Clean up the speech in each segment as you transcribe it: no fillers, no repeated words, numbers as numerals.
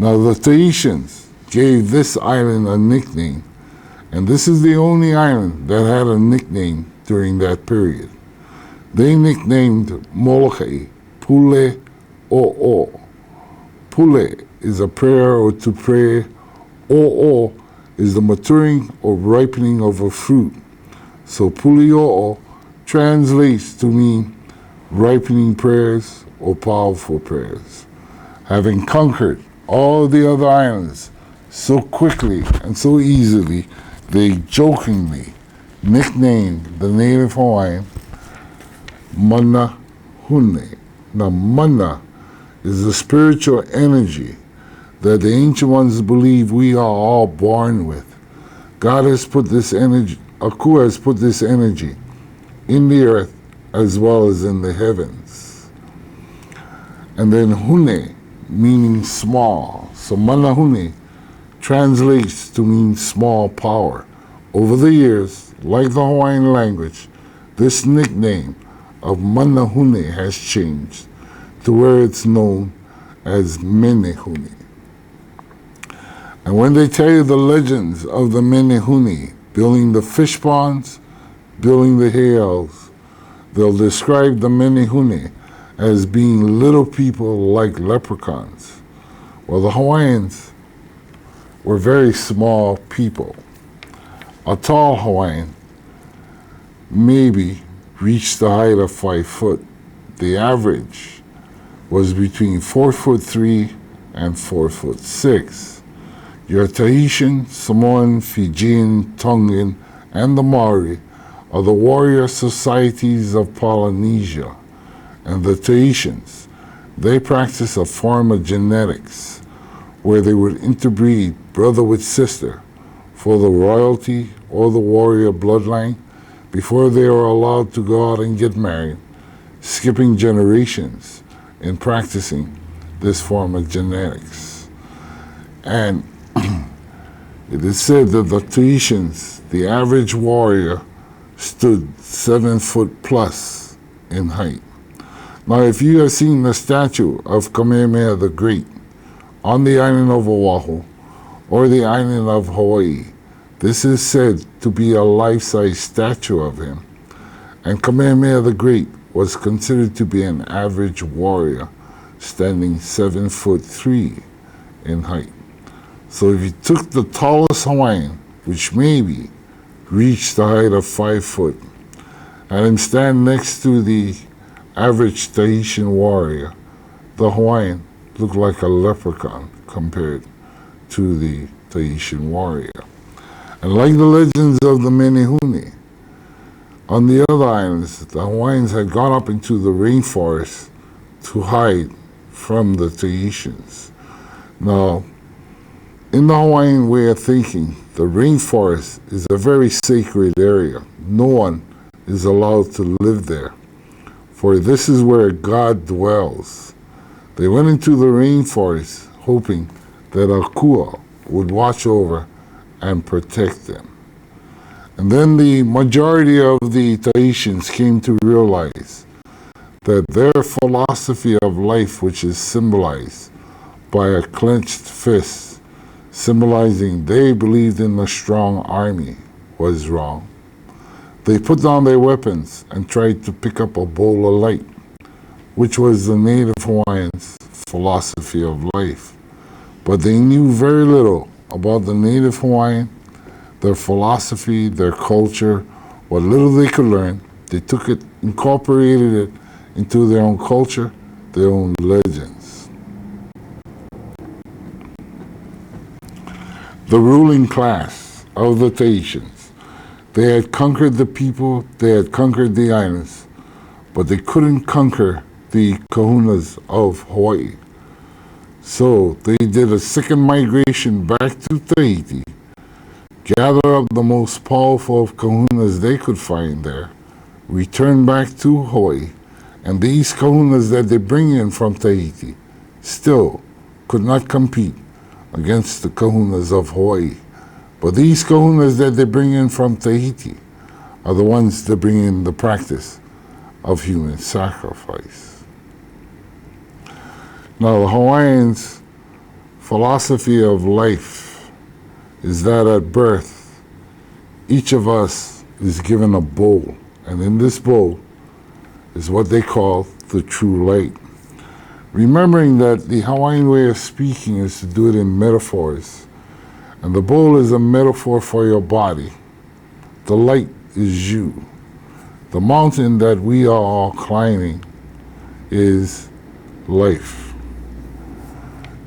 Now the Tahitians gave this island a nickname, and this is the only island that had a nickname during that period. They nicknamed Molokai Pule o. Pule is a prayer or to pray. O is the maturing or ripening of a fruit. So Pule translates to mean ripening prayers or powerful prayers. Having conquered all the other islands so quickly and so easily, they jokingly nicknamed the native Hawaiian Menehune. Now, mana is the spiritual energy that the ancient ones believe we are all born with. God has put this energy, Aku has put this energy in the earth as well as in the heavens. And then hune, meaning small. So Menehune translates to mean small power. Over the years, like the Hawaiian language, this nickname of Menehune has changed to where it's known as Menehune. And when they tell you the legends of the Menehune, building the fish ponds, building the heiaus, they'll describe the Menehune as being little people like leprechauns. Well, the Hawaiians were very small people. A tall Hawaiian maybe reached the height of 5 foot. The average was between 4'3" and 4'6". Your Tahitian, Samoan, Fijian, Tongan, and the Maori are the warrior societies of Polynesia. And the Tahitians, they practice a form of genetics where they would interbreed brother with sister for the royalty or the warrior bloodline before they are allowed to go out and get married, skipping generations in practicing this form of genetics. And it is said that the Tahitians, the average warrior, stood 7 foot plus in height. Now, if you have seen the statue of Kamehameha the Great on the island of Oahu or the island of Hawaii, this is said to be a life-size statue of him. And Kamehameha the Great was considered to be an average warrior, standing 7'3" in height. So if you took the tallest Hawaiian, which maybe reached the height of 5 foot, and him stand next to the average Tahitian warrior, the Hawaiian looked like a leprechaun compared to the Tahitian warrior. And like the legends of the Menehune, on the other islands, the Hawaiians had gone up into the rainforest to hide from the Tahitians. Now, in the Hawaiian way of thinking, the rainforest is a very sacred area. No one is allowed to live there, for this is where God dwells. They went into the rainforest hoping that Akua would watch over and protect them. And then the majority of the Tahitians came to realize that their philosophy of life, which is symbolized by a clenched fist, symbolizing they believed in a strong army, was wrong. They put down their weapons and tried to pick up a bowl of light, which was the native Hawaiians' philosophy of life. But they knew very little about the native Hawaiian, their philosophy, their culture, what little they could learn. They took it, incorporated it into their own culture, their own legends. The ruling class of the Tahitians, they had conquered the people, they had conquered the islands, but they couldn't conquer the kahunas of Hawaii. So they did a second migration back to Tahiti, gather up the most powerful of kahunas they could find there, return back to Hawaii, and these kahunas that they bring in from Tahiti still could not compete against the kahunas of Hawaii. But these kahunas that they bring in from Tahiti are the ones that bring in the practice of human sacrifice. Now the Hawaiians, philosophy of life is that at birth, each of us is given a bowl, and in this bowl is what they call the true light. Remembering that the Hawaiian way of speaking is to do it in metaphors, and the bowl is a metaphor for your body. The light is you. The mountain that we are all climbing is life.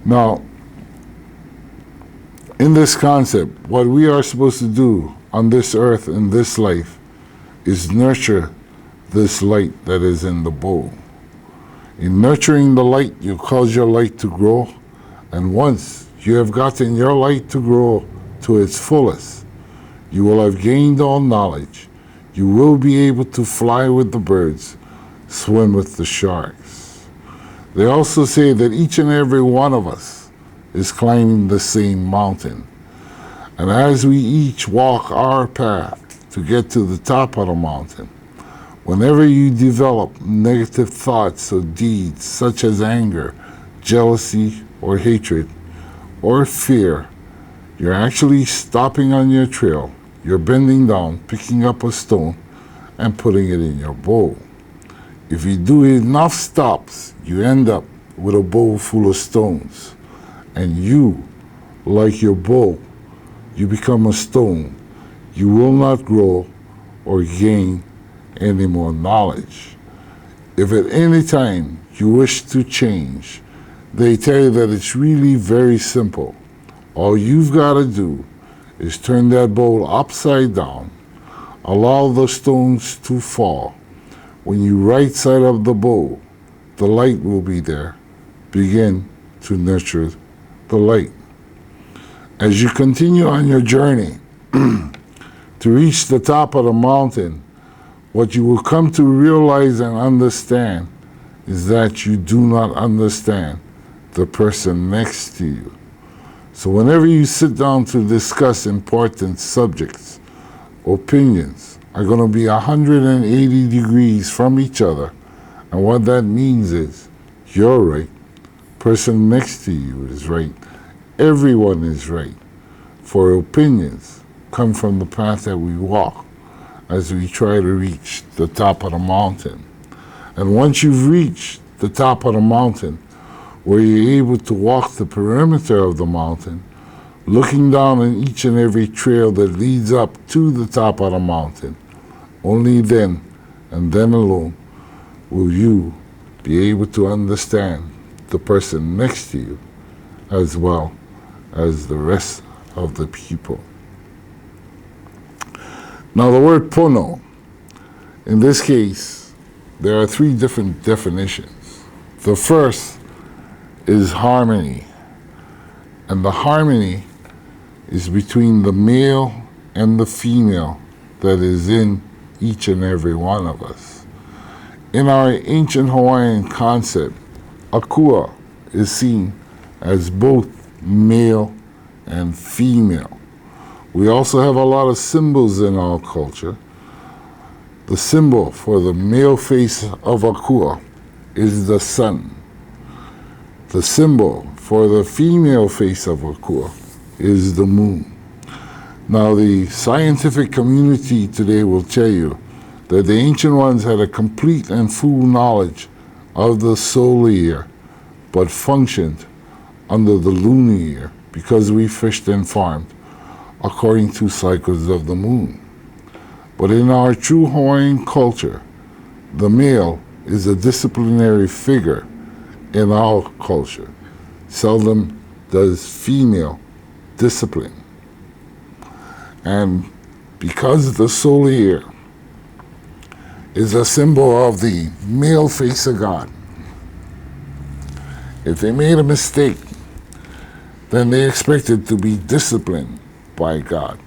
Now, in this concept, what we are supposed to do on this earth in this life is nurture this light that is in the bowl. In nurturing the light, you cause your light to grow, and once you have gotten your light to grow to its fullest, you will have gained all knowledge. You will be able to fly with the birds, swim with the sharks. They also say that each and every one of us is climbing the same mountain. And as we each walk our path to get to the top of the mountain, whenever you develop negative thoughts or deeds such as anger, jealousy, or hatred, or fear, you're actually stopping on your trail. You're bending down, picking up a stone, and putting it in your bowl. If you do enough stops, you end up with a bowl full of stones. And you, like your bowl, you become a stone. You will not grow or gain any more knowledge. If at any time you wish to change, they tell you that it's really very simple. All you've got to do is turn that bowl upside down, allow the stones to fall. When you right side of the bowl, the light will be there. Begin to nurture the light. As you continue on your journey to reach the top of the mountain, what you will come to realize and understand is that you do not understand the person next to you. So whenever you sit down to discuss important subjects, opinions are going to be 180 degrees from each other. And what that means is you're right, person next to you is right, everyone is right. For opinions come from the path that we walk as we try to reach the top of the mountain. And once you've reached the top of the mountain, where you're able to walk the perimeter of the mountain, looking down on each and every trail that leads up to the top of the mountain, only then and then alone will you be able to understand the person next to you as well as the rest of the people. Now the word Pono, in this case, there are three different definitions. The first is harmony, and the harmony is between the male and the female that is in each and every one of us. In our ancient Hawaiian concept, Akua is seen as both male and female. We also have a lot of symbols in our culture. The symbol for the male face of Akua is the sun. The symbol for the female face of Akua is the moon. Now, the scientific community today will tell you that the ancient ones had a complete and full knowledge of the solar year, but functioned under the lunar year because we fished and farmed according to cycles of the moon. But in our true Hawaiian culture, the male is a disciplinary figure in our culture. Seldom does female discipline. And because the solar year is a symbol of the male face of God, if they made a mistake, then they expected to be disciplined by God.